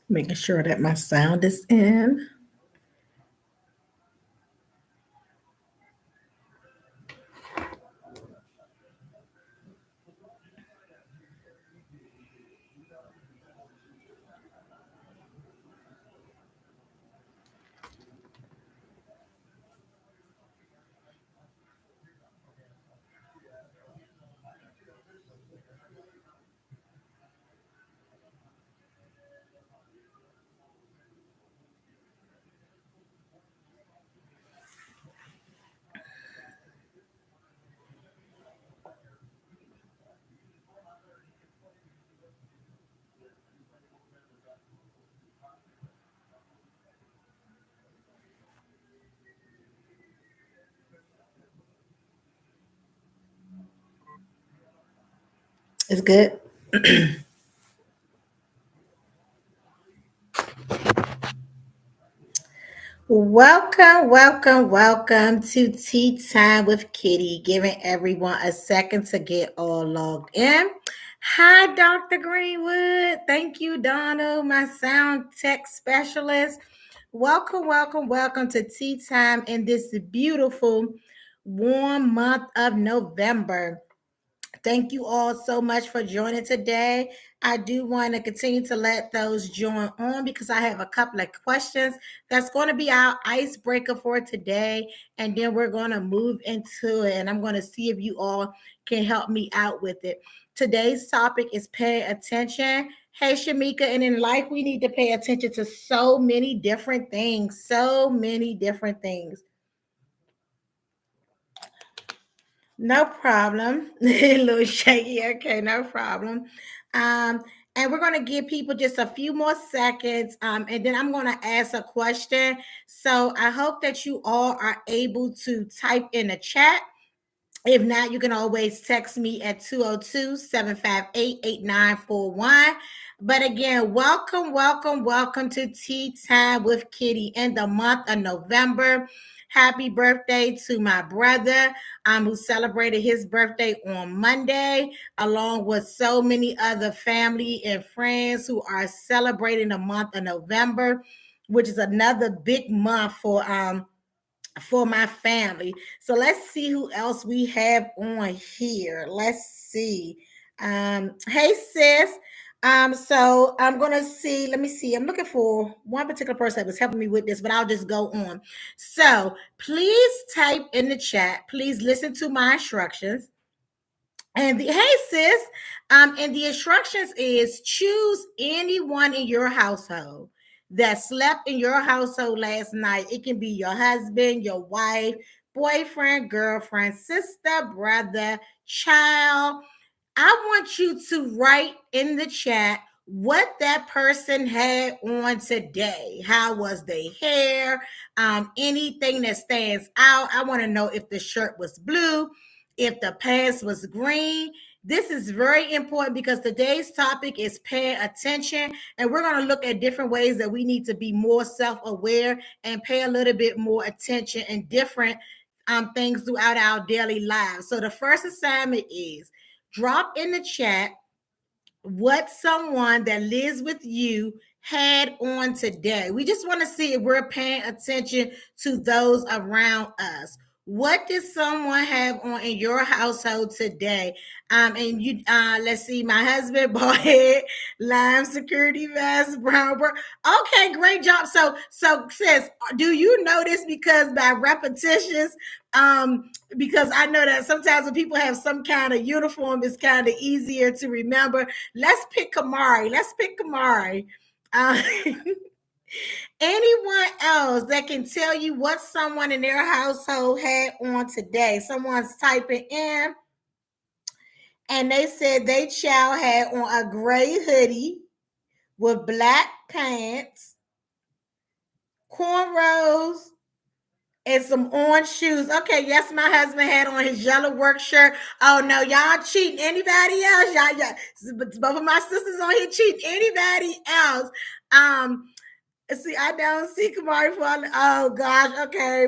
Making sure that my sound is in. It's good. Welcome, welcome, welcome to Tea Time with Kitty, giving everyone a second to get all logged in. Hi, Dr. Greenwood. Thank you, Donna, my sound tech specialist. Welcome, welcome, welcome to Tea Time in this beautiful, warm month of November. Thank you all so much for joining today. I do want to continue to let those join on because I have a couple of questions that's going to be our icebreaker for today. And then we're going to move into it. And I'm going to see if you all can help me out with it. Today's topic is pay attention. Hey, Shamika, and in life, we need to pay attention to so many different things, so many different things. No problem. A little shaky. Okay, no problem. Um, and we're going to give people just a few more seconds. And then I'm going to ask a question. So I hope that you all are able to type in the chat. If not, you can always text me at 202-758-8941. But again, welcome, welcome, welcome to Tea Time with Kitty in the month of November. Happy birthday to my brother who celebrated his birthday on Monday, along with so many other family and friends who are celebrating the month of November, which is another big month for my family. So let's see who else we have on here. Let's see. Hey sis. So I'm gonna see. Let me see. I'm looking for one particular person that was helping me with this, but I'll just go on. So please type in the chat. Please listen to my instructions. And the hey sis, and the instructions is choose anyone in your household that slept in your household last night. It can be your husband, your wife, boyfriend, girlfriend, sister, brother, child. I want you to write in the chat what that person had on today. How was their hair? Anything that stands out. I want to know if the shirt was blue, if the pants was green. This is very important because today's topic is paying attention, and we're going to look at different ways that we need to be more self-aware and pay a little bit more attention in different things throughout our daily lives. So the first assignment is drop in the chat what someone that lives with you had on today. We just want to see if we're paying attention to those around us. What did someone have on in your household today? And you, let's see, my husband bought it, lime security vest, brown. Okay, great job. So sis, do you know this? Because by repetitions, because I know that sometimes when people have some kind of uniform, it's kind of easier to remember. Let's pick Kamari. Let's pick Kamari. Uh, Anyone else that can tell you what someone in their household had on today? Someone's typing in and they said they child had on a gray hoodie with black pants, cornrows, and some orange shoes. Okay, yes, my husband had on his yellow work shirt. Oh no, y'all cheating. Anybody else? Both of my sisters on here cheating. Anybody else? See, I don't see Kamari falling. Oh gosh, okay.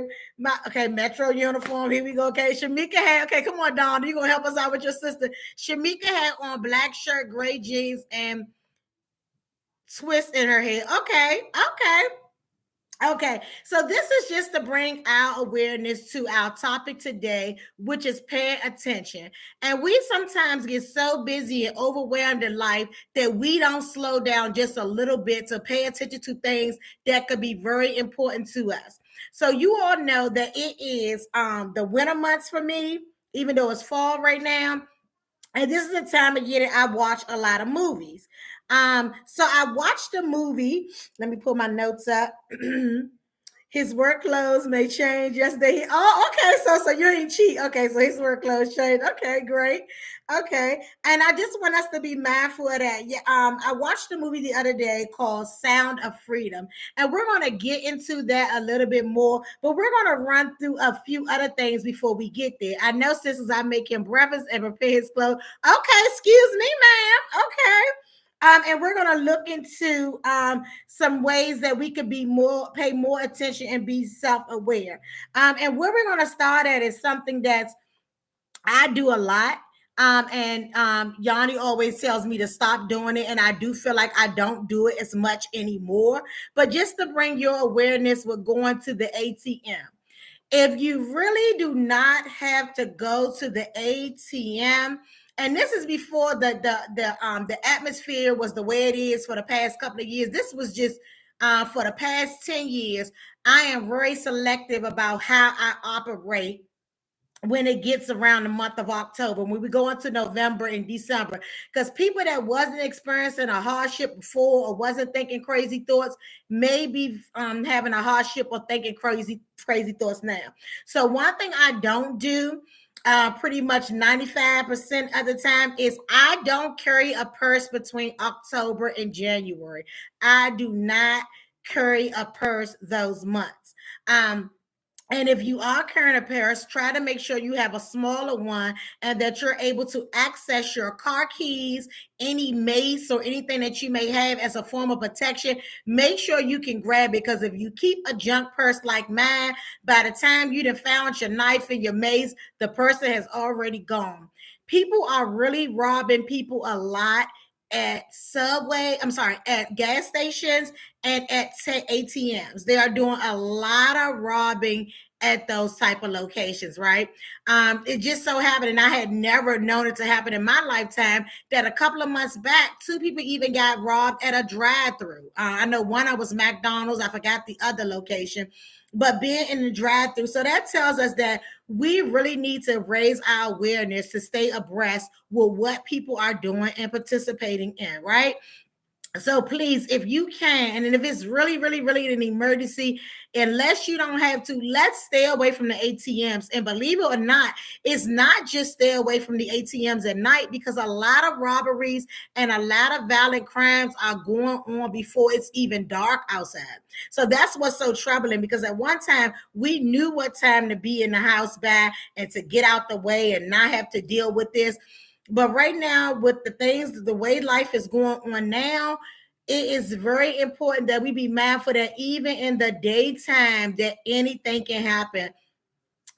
Metro uniform. Here we go. Okay, Shamika had. Okay, come on, Dawn. You gonna help us out with your sister? Shamika had on black shirt, gray jeans, and twist in her hair. Okay, so this is just to bring our awareness to our topic today, which is paying attention. And we sometimes get so busy and overwhelmed in life that we don't slow down just a little bit to pay attention to things that could be very important to us. So you all know that it is the winter months for me, even though it's fall right now. And this is the time of year that I watch a lot of movies. So I watched a movie. Let me pull my notes up. His work clothes may change. Yesterday, okay. So you ain't cheat. Okay, so his work clothes changed. Okay, great. Okay, and I just want us to be mindful of that. Yeah, I watched a movie the other day called Sound of Freedom, and we're gonna get into that a little bit more. But we're gonna run through a few other things before we get there. I know, sisters, I make him breakfast and prepare his clothes. Okay, excuse me, ma'am. Okay. And we're going to look into some ways that we could pay more attention and be self-aware. And where we're going to start at is something that's I do a lot. Yanni always tells me to stop doing it, and I do feel like I don't do it as much anymore. But just to bring your awareness with going to the ATM. If you really do not have to go to the ATM, and this is before the atmosphere was the way it is for the past couple of years. This was just for the past 10 years. I am very selective about how I operate when it gets around the month of October, when we go into November and December, because people that wasn't experiencing a hardship before or wasn't thinking crazy thoughts may be having a hardship or thinking crazy thoughts now. So one thing I don't do pretty much 95% of the time is I don't carry a purse between October and January. I do not carry a purse those months. And if you are carrying a purse, try to make sure you have a smaller one and that you're able to access your car keys, any mace or anything that you may have as a form of protection. Make sure you can grab it, because if you keep a junk purse like mine, by the time you done found your knife and your mace, the person has already gone. People are really robbing people a lot at at gas stations and at ATMs. They are doing a lot of robbing at those type of locations, right? It just so happened, and I had never known it to happen in my lifetime, that a couple of months back, two people even got robbed at a drive-through. I know one was McDonald's. I forgot the other location, but being in the drive-through. So that tells us that we really need to raise our awareness to stay abreast with what people are doing and participating in, right? So please, if you can, and if it's really, really, really an emergency, unless you don't have to, let's stay away from the ATMs. And believe it or not, it's not just stay away from the ATMs at night, because a lot of robberies and a lot of violent crimes are going on before it's even dark outside. So that's what's so troubling, because at one time we knew what time to be in the house by and to get out the way and not have to deal with this. But right now, with the things, the way life is going on now, it is very important that we be mindful that even in the daytime, that anything can happen.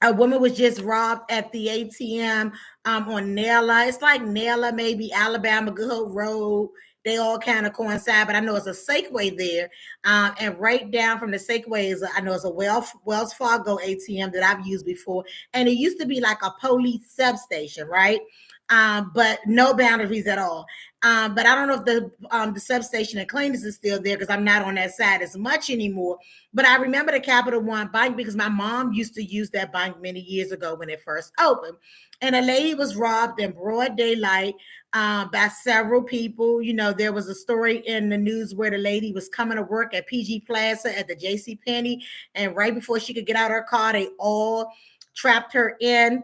A woman was just robbed at the ATM on Nella. It's like Nella, maybe Alabama, Good Hope Road they all kind of coincide, but I know it's a Safeway there. And right down from the Safeway is, I know it's a Wells Fargo ATM that I've used before. And it used to be like a police substation, right? But no boundaries at all. But I don't know if the substation in Cleaners is still there because I'm not on that side as much anymore. But I remember the Capital One Bank because my mom used to use that bank many years ago when it first opened. And a lady was robbed in broad daylight by several people. You know, there was a story in the news where the lady was coming to work at PG Plaza at the JC Penney, and right before she could get out of her car, they all trapped her in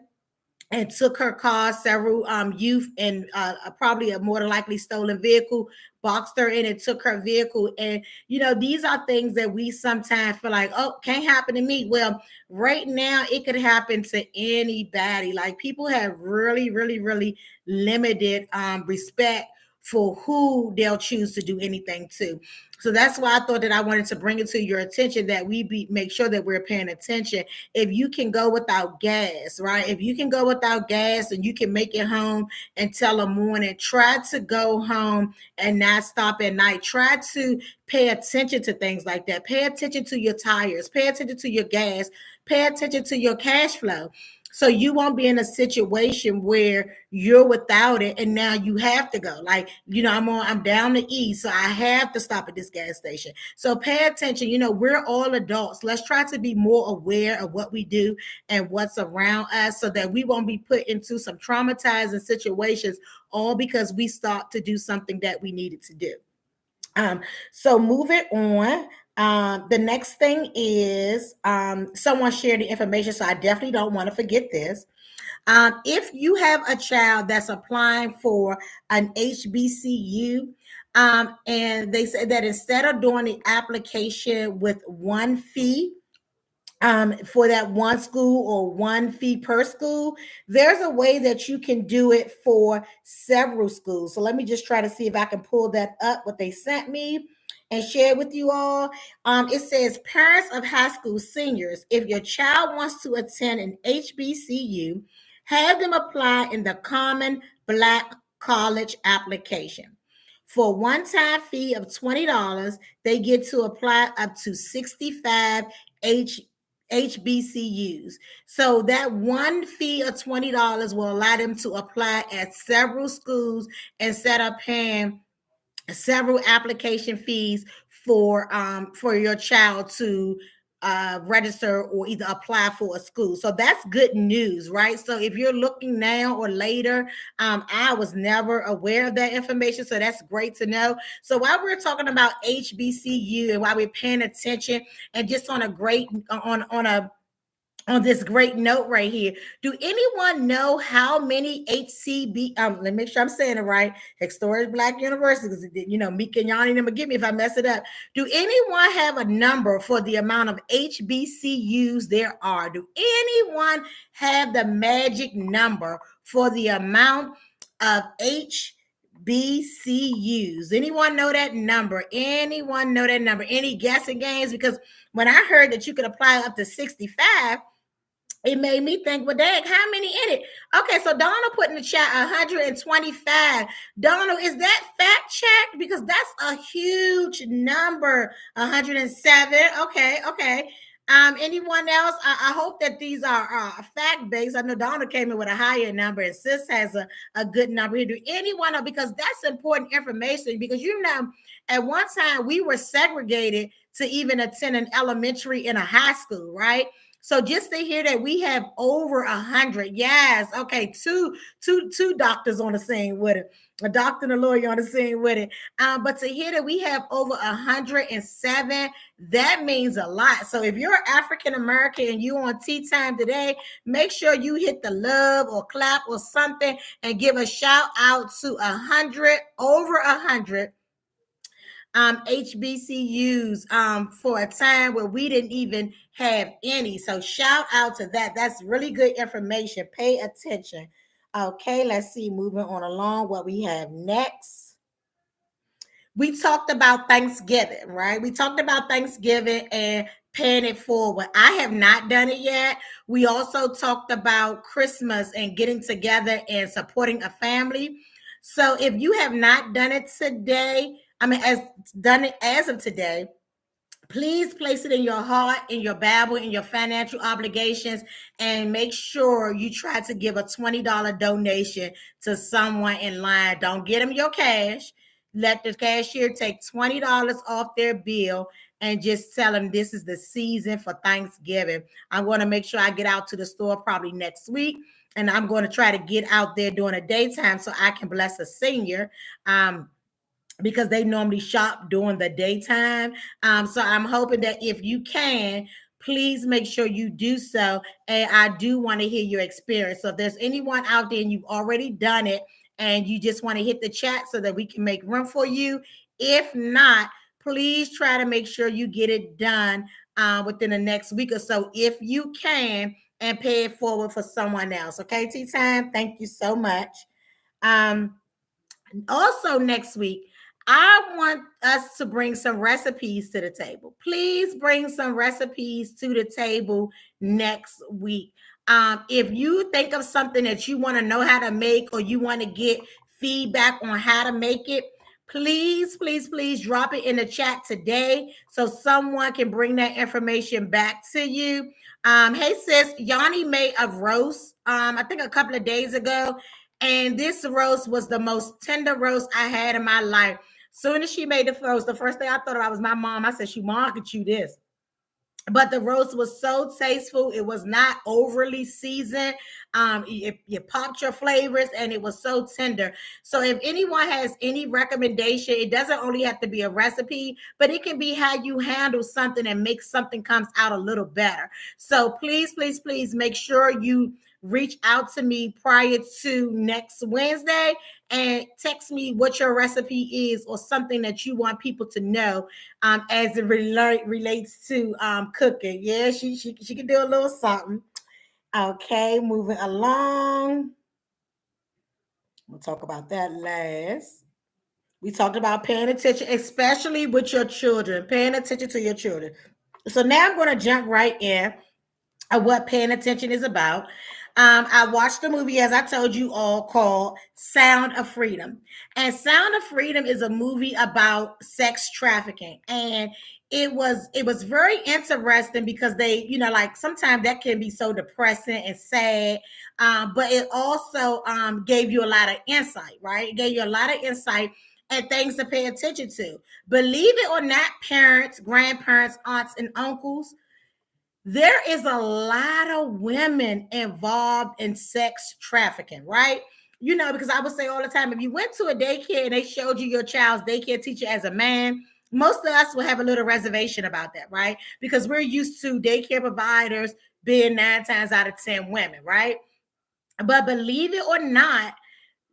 and took her car. Several youth and probably a more than likely stolen vehicle boxed her in and took her vehicle. And you know, these are things that we sometimes feel like, oh, can't happen to me. Well, right now it could happen to anybody. Like, people have really, really, really limited respect for who they'll choose to do anything to. So that's why I thought that I wanted to bring it to your attention that make sure that we're paying attention. If you can go without gas, right? If you can go without gas and you can make it home until the morning, try to go home and not stop at night. Try to pay attention to things like that. Pay attention to your tires, pay attention to your gas, pay attention to your cash flow. So you won't be in a situation where you're without it and now you have to go. Like, you know, I'm down the east, so I have to stop at this gas station. So pay attention. You know, we're all adults. Let's try to be more aware of what we do and what's around us so that we won't be put into some traumatizing situations all because we start to do something that we needed to do. So moving on. The next thing is someone shared the information, so I definitely don't want to forget this. If you have a child that's applying for an HBCU, and they said that instead of doing the application with one fee, for that one school or one fee per school, there's a way that you can do it for several schools. So let me just try to see if I can pull that up, what they sent me, and share with you all. It says, parents of high school seniors, if your child wants to attend an HBCU, have them apply in the Common Black College application. For a one-time fee of $20, they get to apply up to 65 HBCUs. So that one fee of $20 will allow them to apply at several schools instead of paying several application fees for your child to register or either apply for a school. So that's good news, right? So if you're looking now or later, I was never aware of that information, so that's great to know. So while we're talking about HBCU and while we're paying attention, and just on a great on this great note right here. Do anyone know how many HCB? Let me make sure I'm saying it right. Historic Black Universities. You know, Mika and Yanni, never give me if I mess it up. Do anyone have a number for the amount of HBCUs there are? Do anyone have the magic number for the amount of HBCUs? Anyone know that number? Anyone know that number? Any guessing games? Because when I heard that you could apply up to 65, it made me think, well, dang, how many in it? Okay, so Donald put in the chat 125. Donald, is that fact checked? Because that's a huge number. 107. Okay. Anyone else? I hope that these are fact based. I know Donald came in with a higher number, and Sis has a good number. Do anyone know? Because that's important information. Because you know, at one time we were segregated to even attend an elementary and a high school, right? So just to hear that we have over 100, yes, okay, two doctors on the scene with it, a doctor and a lawyer on the scene with it. But to hear that we have over 107, that means a lot. So if you're African American and you on Tea Time today, make sure you hit the love or clap or something and give a shout out to 100, over 100 HBCUs for a time where we didn't even have any. So shout out to that. That's really good information. Pay attention. Okay, let's see. Moving on along, what we have next. We talked about Thanksgiving, right? We talked about Thanksgiving and paying it forward. I have not done it yet. We also talked about Christmas and getting together and supporting a family. So if you have not done it today, as of today, please place it in your heart, in your Bible, in your financial obligations, and make sure you try to give a $20 donation to someone in line. Don't get them your cash. Let the cashier take $20 off their bill and just tell them this is the season for Thanksgiving. I'm going to make sure I get out to the store probably next week. And I'm going to try to get out there during the daytime so I can bless a senior. Because they normally shop during the daytime. So I'm hoping that if you can, please make sure you do so. And I do want to hear your experience. So if there's anyone out there and you've already done it and you just want to hit the chat so that we can make room for you. If not, please try to make sure you get it done within the next week or so if you can, and pay it forward for someone else. Okay, Tea Time? Thank you so much. Also, next week, I want us to bring some recipes to the table. Please bring some recipes to the table next week. If you think of something that you want to know how to make, or you want to get feedback on how to make it, please drop it in the chat today so someone can bring that information back to you. Hey sis, Yanni made a roast, I think a couple of days ago, and this roast was the most tender roast I had in my life. Soon as she made the roast, the first thing I thought about was my mom. I said, she marketed you this. But the roast was so tasteful. It was not overly seasoned. You popped your flavors, and it was so tender. So if anyone has any recommendation, it doesn't only have to be a recipe, but it can be how you handle something and make something comes out a little better. So please make sure you reach out to me prior to next Wednesday and text me what your recipe is, or something that you want people to know as it relates to cooking. Yeah, she can do a little something. Okay, moving along. We'll talk about that last. We talked about paying attention, especially with your children, paying attention to your children. So now I'm going to jump right in at what paying attention is about. I watched a movie, as I told you all, called Sound of Freedom. And Sound of Freedom is a movie about sex trafficking. And it was very interesting because they, like sometimes that can be so depressing and sad. But it also gave you a lot of insight, right? It gave you a lot of insight and things to pay attention to. Believe it or not, parents, grandparents, aunts, and uncles, there is a lot of women involved in sex trafficking, right? Because I would say all the time, if you went to a daycare and they showed you your child's daycare teacher as a man, most of us will have a little reservation about that, right? Because we're used to daycare providers being 9 times out of 10 women, right? But believe it or not,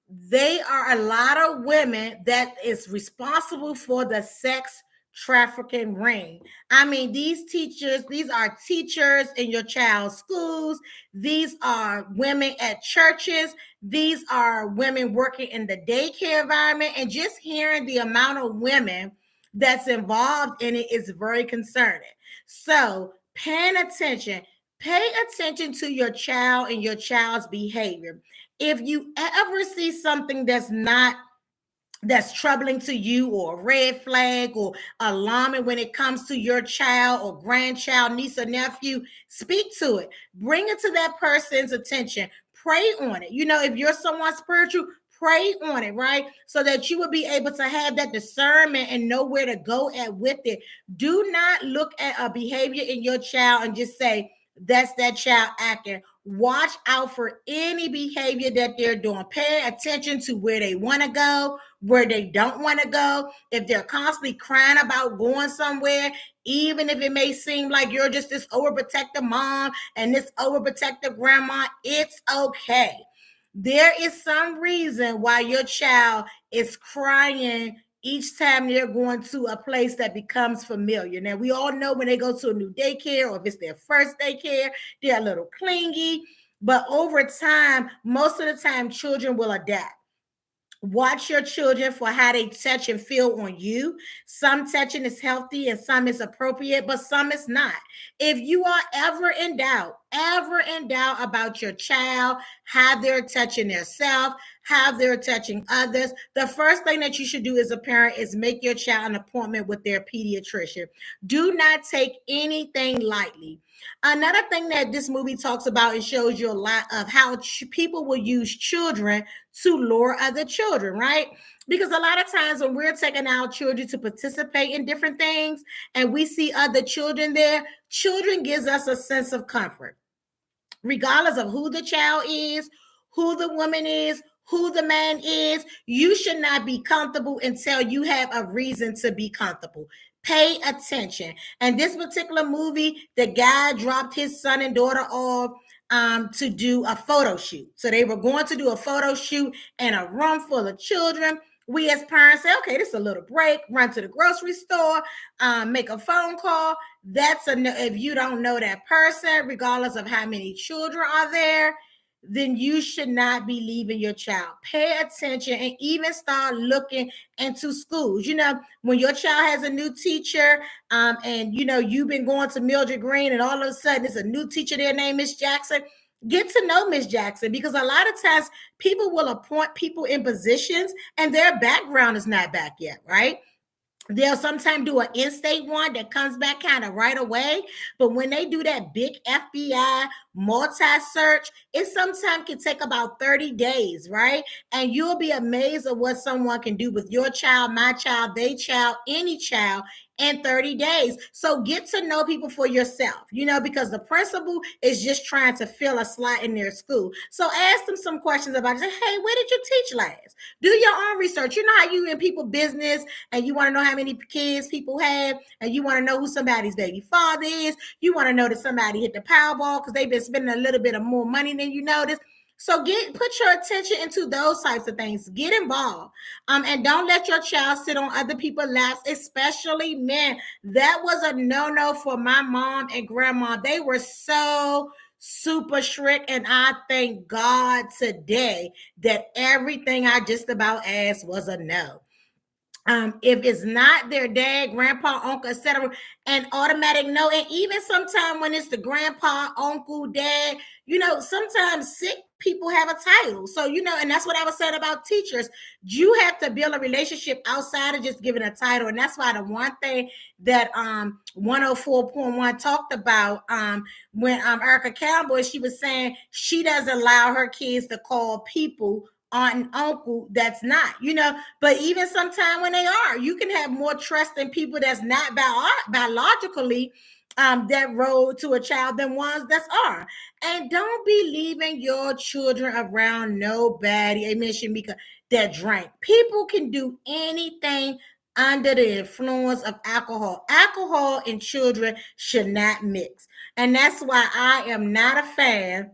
they are a lot of women that is responsible for the sex trafficking ring. I mean, these are teachers in your child's schools. These are women at churches. These are women working in the daycare environment. And just hearing the amount of women that's involved in it is very concerning. So pay attention to your child and your child's behavior. If you ever see something that's troubling to you, or a red flag, or alarming when it comes to your child or grandchild, niece or nephew, speak to it. Bring it to that person's attention. Pray on it. If you're someone spiritual, pray on it, right? So that you will be able to have that discernment and know where to go with it. Do not look at a behavior in your child and just say, that's that child acting. Watch out for any behavior that they're doing. Pay attention to where they want to go, where they don't want to go. If they're constantly crying about going somewhere, even if it may seem like you're just this overprotective mom and this overprotective grandma, it's okay. There is some reason why your child is crying each time they're going to a place that becomes familiar. Now, we all know when they go to a new daycare, or if it's their first daycare, they're a little clingy. But over time, most of the time, children will adapt. Watch your children for how they touch and feel on you. Some touching is healthy and some is appropriate, but some is not. If you are ever in doubt about your child, how they're touching themselves, how they're touching others, the first thing that you should do as a parent is make your child an appointment with their pediatrician. Do not take anything lightly. Another thing that this movie talks about, it shows you a lot of how people will use children to lure other children, right? Because a lot of times when we're taking our children to participate in different things and we see other children there, children gives us a sense of comfort regardless of who the child is, who the woman is, who the man is. You should not be comfortable until you have a reason to be comfortable. Pay attention. And this particular movie, the guy dropped his son and daughter off to do a photo shoot. So they were going to do a photo shoot in a room full of children. We as parents say, okay, this is a little break, run to the grocery store, make a phone call. That's a no. If you don't know that person, regardless of how many children are there, then you should not be leaving your child. Pay attention and even start looking into schools. You know, when your child has a new teacher, and you know you've been going to Mildred Green, and all of a sudden there's a new teacher there named Miss Jackson. Get to know Miss Jackson, because a lot of times people will appoint people in positions and their background is not back yet, right? They'll sometimes do an in-state one that comes back kind of right away. But when they do that big FBI multi-search, it sometimes can take about 30 days, right? And you'll be amazed at what someone can do with your child, my child, they child, any child in 30 days. So get to know people for yourself, you know, because the principal is just trying to fill a slot in their school. So ask them some questions about it. Say, hey, where did you teach last? Do your own research. You know how you in people business and you want to know how many kids people have, and you want to know who somebody's baby father is. You want to know that somebody hit the Powerball because they've been spending a little bit of more money than you notice. So put your attention into those types of things. Get involved. And don't let your child sit on other people's laps, especially men. That was a no-no for my mom and grandma. They were so super strict, and I thank God today that everything I just about asked was a no. If it's not their dad, grandpa, uncle, etc., an automatic no. And even sometimes when it's the grandpa, uncle, dad, you know, sometimes sick people have a title. So, you know, and that's what I was saying about teachers. You have to build a relationship outside of just giving a title. And that's why the one thing that 104.1 talked about when Erica Campbell, she was saying she doesn't allow her kids to call people aunt and uncle that's not, you know. But even sometimes when they are, you can have more trust in people that's not biologically that road to a child than ones that are. And don't be leaving your children around nobody, amen, Shamika, that drink. People can do anything under the influence of alcohol. Alcohol and children should not mix. And that's why I am not a fan.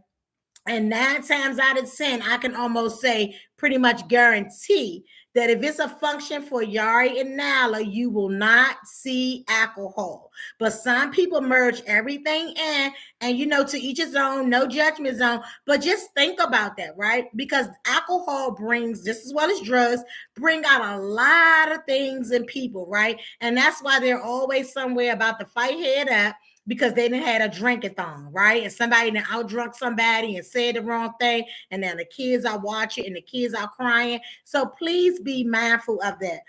And 9 times out of 10, I can almost say, pretty much guarantee, that if it's a function for Yari and Nala, you will not see alcohol. But some people merge everything in, and you know, to each his own, no judgment zone. But just think about that, right? Because alcohol brings, just as well as drugs, bring out a lot of things in people, right? And that's why they're always somewhere about to fight head up, because they didn't had a drink-a-thon, right? And somebody done out-drunk somebody and said the wrong thing, and then the kids are watching and the kids are crying. So please be mindful of that.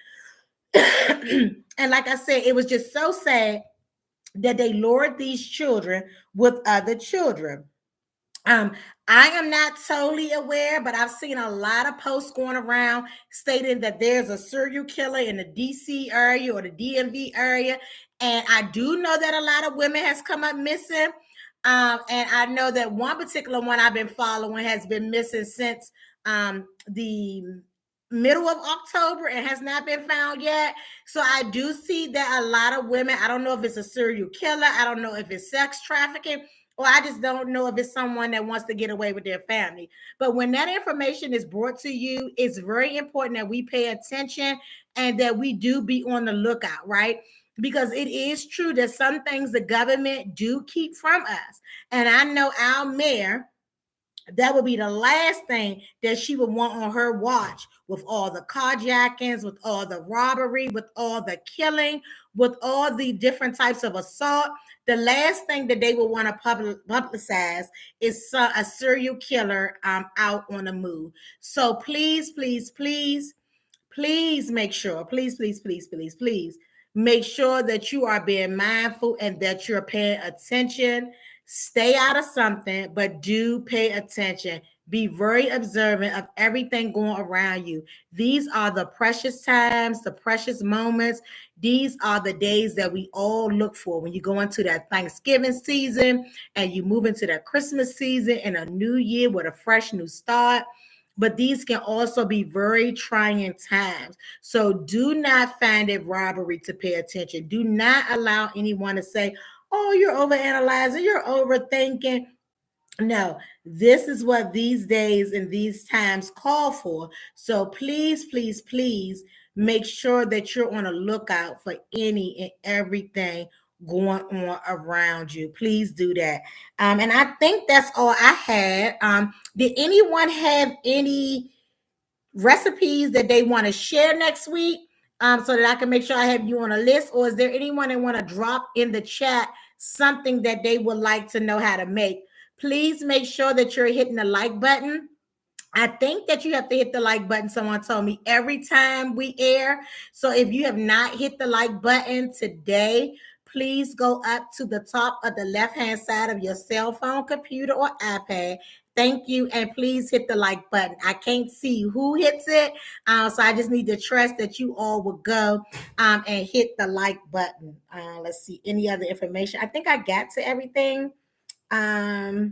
And like I said, it was just so sad that they lured these children with other children. I am not totally aware, but I've seen a lot of posts going around stating that there's a serial killer in the DC area or the DMV area. And I do know that a lot of women has come up missing. And I know that one particular one I've been following has been missing since the middle of October and has not been found yet. So I do see that a lot of women, I don't know if it's a serial killer, I don't know if it's sex trafficking, or I just don't know if it's someone that wants to get away with their family. But when that information is brought to you, it's very important that we pay attention and that we do be on the lookout, right? Because it is true that some things the government do keep from us. And I know our mayor, That would be the last thing that she would want on her watch, with all the carjackings, with all the robbery, with all the killing, with all the different types of assault. The last thing that they would want to publicize is a serial killer out on the move. So please, please, please, please make sure, please make sure that you are being mindful and that you're paying attention. Stay out of something, but do pay attention. Be very observant of everything going around you. These are the precious times, the precious moments. These are the days that we all look for when you go into that Thanksgiving season and you move into that Christmas season and a new year with a fresh new start. But these can also be very trying times. So do not find it robbery to pay attention. Do not allow anyone to say, oh, you're overanalyzing, you're overthinking. No, this is what these days and these times call for. So please, please, please make sure that you're on a lookout for any and everything going on around you. Please do that. And I think that's all I had. Did anyone have any recipes that they want to share next week, so that I can make sure I have you on a list? Or is there anyone that want to drop in the chat something that they would like to know how to make? Please make sure that you're hitting the like button. I think that you have to hit the like button. Someone told me every time we air. So if you have not hit the like button today, please go up to the top of the left-hand side of your cell phone, computer, or iPad. Thank you. And please hit the like button. I can't see who hits it. So I just need to trust that you all will go and hit the like button. Let's see. Any other information? I think I got to everything. I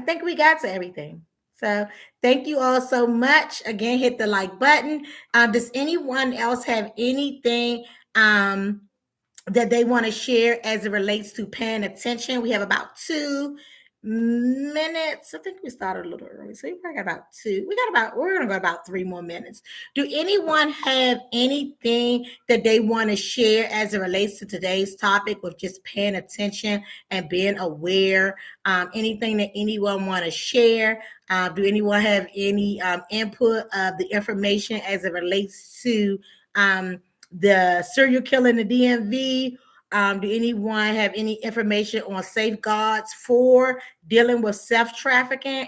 think we got to everything. So thank you all so much. Again, hit the like button. Does anyone else have anything that they want to share as it relates to paying attention? We have about 2 minutes. I think we started a little early, so we probably got about two. We're gonna go about 3 more minutes. Do anyone have anything that they want to share as it relates to today's topic with just paying attention and being aware? Anything that anyone want to share? Do anyone have any input of the information as it relates to the serial killer in the DMV? Do anyone have any information on safeguards for dealing with sex trafficking?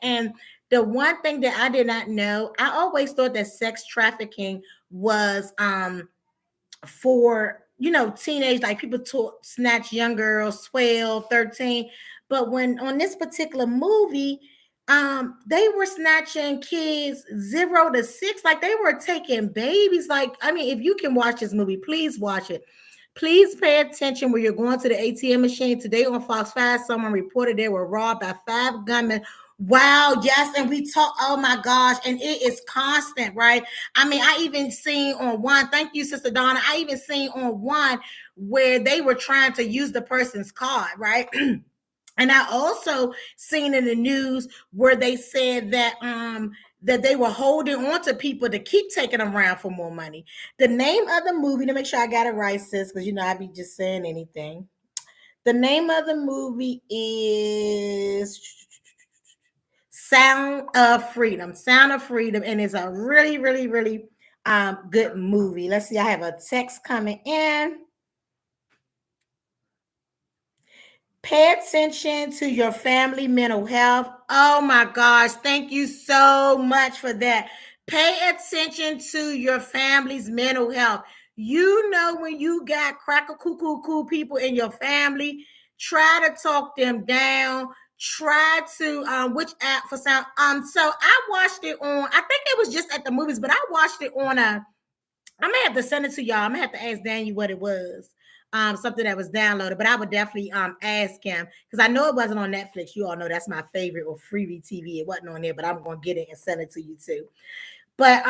And the one thing that I did not know, I always thought that sex trafficking was for, teenage, like people snatch young girls, 12, 13. But when on this particular movie, they were snatching kids 0 to 6, like they were taking babies. Like, I mean, if you can watch this movie, please watch it. Please pay attention when you're going to the ATM machine. Today on Fox 5, someone reported they were robbed by 5 gunmen. Wow, yes, and we talk, oh my gosh, and it is constant, right? I mean, I even seen on one, thank you, Sister Donna, I even seen on one where they were trying to use the person's card, right? And I also seen in the news where they said that that they were holding on to people to keep taking them around for more money. The name of the movie, to make sure I got it right, sis, because I be just saying anything. The name of the movie is Sound of Freedom. Sound of Freedom, and it's a really, really, really good movie. Let's see. I have a text coming in. Pay attention to your family mental health. Oh my gosh, thank you so much for that. Pay attention to your family's mental health. When you got cracker cool people in your family, try to talk them down. Try to which app for sound. So I watched it on, I think it was just at the movies, but I watched it on I may have to send it to y'all. I'm gonna have to ask Daniel what it was. Something that was downloaded, but I would definitely ask him, because I know it wasn't on Netflix. You all know that's my favorite, or Freebie TV. It wasn't on there, but I'm gonna get it and send it to you too. But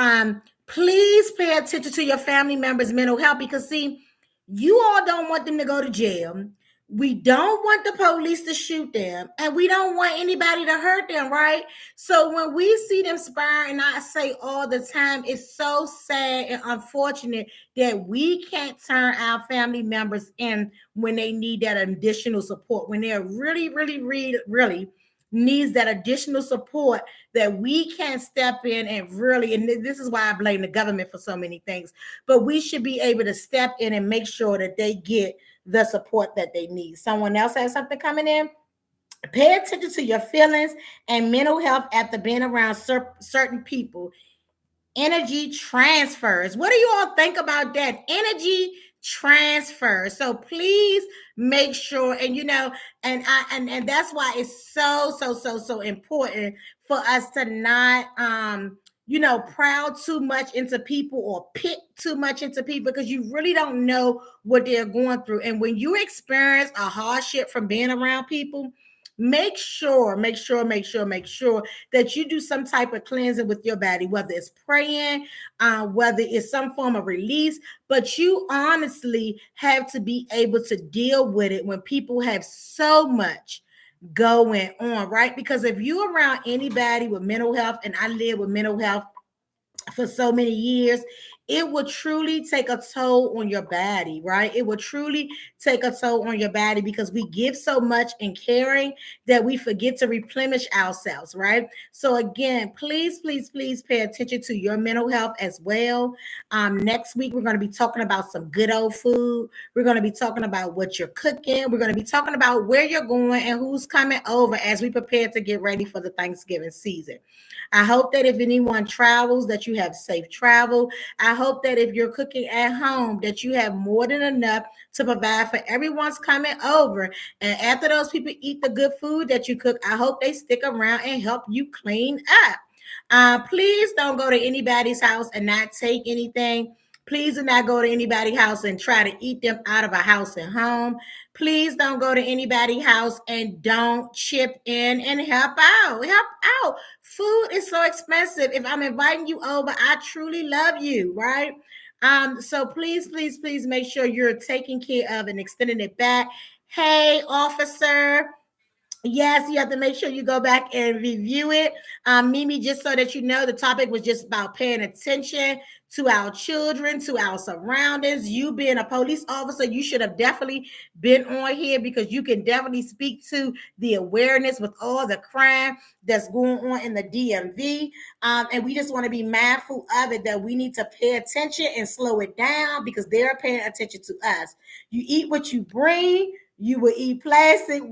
please pay attention to your family members' mental health, because see, you all don't want them to go to jail. We don't want the police to shoot them, and we don't want anybody to hurt them, right? So when we see them spiraling, and I say all the time, it's so sad and unfortunate that we can't turn our family members in when they need that additional support, when they're really, really, really, really needs that additional support that we can step in and really, and this is why I blame the government for so many things, but we should be able to step in and make sure that they get the support that they need. Someone else has something coming in. Pay attention to your feelings and mental health after being around certain people. Energy transfers. What do you all think about that? Energy transfer. So please make sure, and and that's why it's so important for us to not proud too much into people or pick too much into people, because you really don't know what they're going through. And when you experience a hardship from being around people, make sure that you do some type of cleansing with your body, whether it's praying, whether it's some form of release. But you honestly have to be able to deal with it when people have so much going on, right? Because if you're around anybody with mental health, and I live with mental health for so many years, it will truly take a toll on your body, right? It will truly take a toll on your body, because we give so much in caring that we forget to replenish ourselves, right? So again, please pay attention to your mental health as well. Next week, we're going to be talking about some good old food. We're going to be talking about what you're cooking. We're going to be talking about where you're going and who's coming over as we prepare to get ready for the Thanksgiving season. I hope that if anyone travels, that you have safe travel. I hope that if you're cooking at home, that you have more than enough to provide for everyone's coming over. And after those people eat the good food that you cook, I hope they stick around and help you clean up. Please don't go to anybody's house and not take anything. Please do not go to anybody's house and try to eat them out of a house and home. Please don't go to anybody's house and don't chip in and help out. Help out. Food is so expensive. If I'm inviting you over, I truly love you, right? So please make sure you're taking care of and extending it back. Hey, officer. Yes, you have to make sure you go back and review it. Mimi, just so that you know, the topic was just about paying attention to our children, to our surroundings. You being a police officer, you should have definitely been on here, because you can definitely speak to the awareness with all the crime that's going on in the DMV. And we just want to be mindful of it, that we need to pay attention and slow it down, because they're paying attention to us. You eat what you bring. You will eat plastic.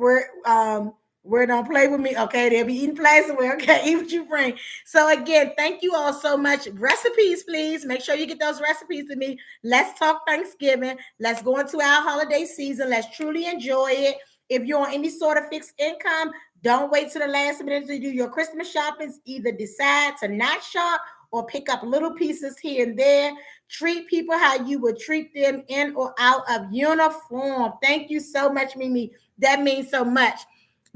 Where don't play with me. Okay, they'll be eating plastic. Okay, eat what you bring. So again, thank you all so much. Recipes, please. Make sure you get those recipes to me. Let's talk Thanksgiving. Let's go into our holiday season. Let's truly enjoy it. If you're on any sort of fixed income, don't wait till the last minute to do your Christmas shoppings. Either decide to not shop or pick up little pieces here and there. Treat people how you would treat them in or out of uniform. Thank you so much, Mimi. That means so much.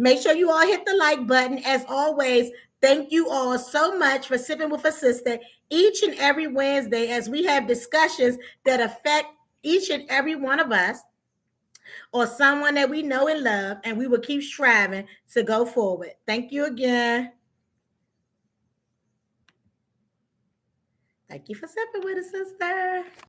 Make sure you all hit the like button. As always, thank you all so much for sipping with a sister each and every Wednesday, as we have discussions that affect each and every one of us or someone that we know and love, and we will keep striving to go forward. Thank you again. Thank you for sipping with a sister.